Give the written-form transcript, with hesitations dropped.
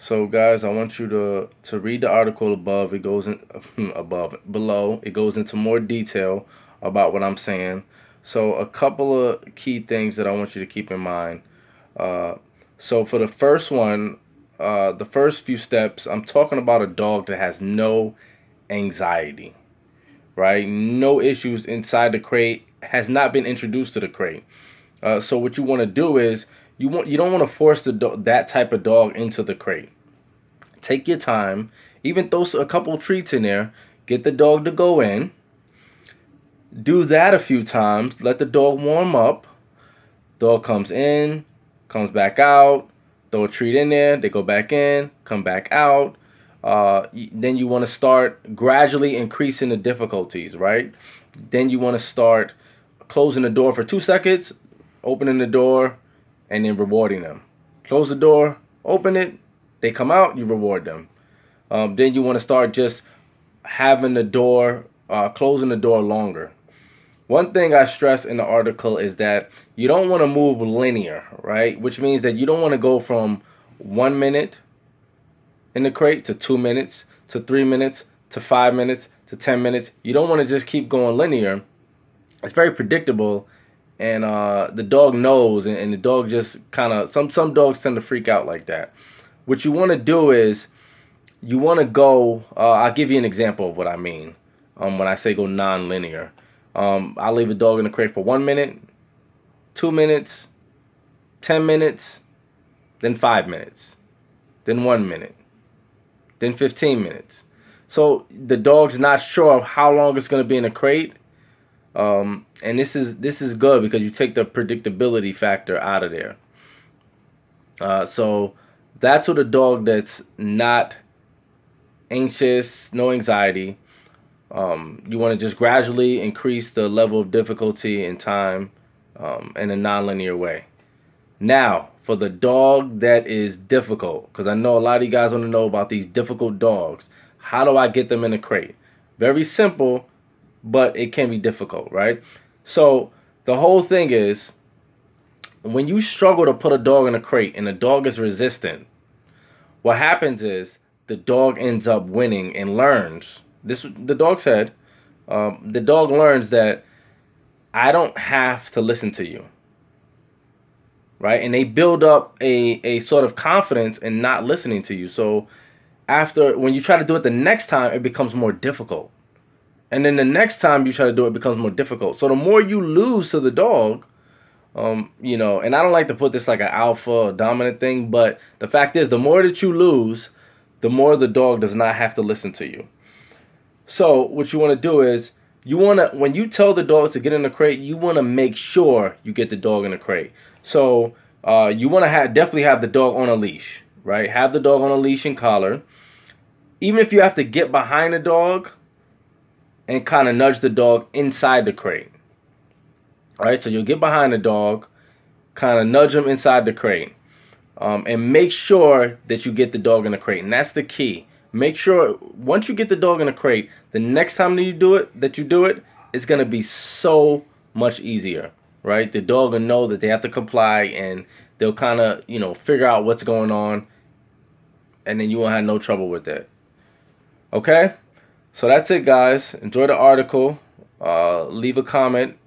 So guys, I want you to read the article above. It goes in below. It goes into more detail about what I'm saying. So a couple of key things that I want you to keep in mind. Uh, so for the first one, the first few steps, I'm talking about a dog that has no anxiety, right? No issues inside the crate, has not been introduced to the crate. So what you want to do is you don't want to force that type of dog into the crate. Take your time, even throw a couple treats in there, get the dog to go in, do that a few times, let the dog warm up. Dog comes in, comes back out, throw a treat in there, they go back in, come back out. Then you want to start gradually increasing the difficulties, right? Then you want to start closing the door for 2 seconds, opening the door, and then rewarding them. Close the door, open it, they come out, you reward them. Then you want to start just having the door, closing the door longer. One thing I stress in the article is that you don't want to move linear, right? Which means that you don't want to go from 1 minute in the crate to 2 minutes to 3 minutes to 5 minutes to 10 minutes. You don't want to just keep going linear. It's very predictable, and the dog knows, and the dog just kind of some dogs tend to freak out like that. What you want to do is you want to go. I'll give you an example of what I mean when I say go non-linear. I'll leave a dog in the crate for 1 minute, 2 minutes, 10 minutes, then 5 minutes, then 1 minute, then 15 minutes. So the dog's not sure of how long it's going to be in the crate, and this is good because you take the predictability factor out of there. So that's what a dog that's not anxious, no anxiety. You want to just gradually increase the level of difficulty and time in a nonlinear way. Now, for the dog that is difficult, because I know a lot of you guys want to know about these difficult dogs. How do I get them in a crate? Very simple, but it can be difficult, right? So the whole thing is when you struggle to put a dog in a crate and the dog is resistant, what happens is the dog ends up winning and learns. This the dog said. The dog learns that I don't have to listen to you, right? And they build up a sort of confidence in not listening to you. So after when you try to do it the next time, it becomes more difficult. And then the next time you try to do it, it becomes more difficult. So the more you lose to the dog, and I don't like to put this like an alpha or dominant thing, but the fact is, the more that you lose, the more the dog does not have to listen to you. So what you want to do is you want to when you tell the dog to get in the crate, you want to make sure you get the dog in the crate. So you want to definitely have the dog on a leash, right? Have the dog on a leash and collar. Even if you have to get behind the dog and kind of nudge the dog inside the crate. All right, so you'll get behind the dog, kind of nudge him inside the crate, and make sure that you get the dog in the crate. And that's the key. Make sure once you get the dog in the crate, the next time that you do it, it's gonna be so much easier, right? The dog will know that they have to comply, and they'll kind of figure out what's going on, and then you won't have no trouble with that. Okay, so that's it, guys. Enjoy the article. Leave a comment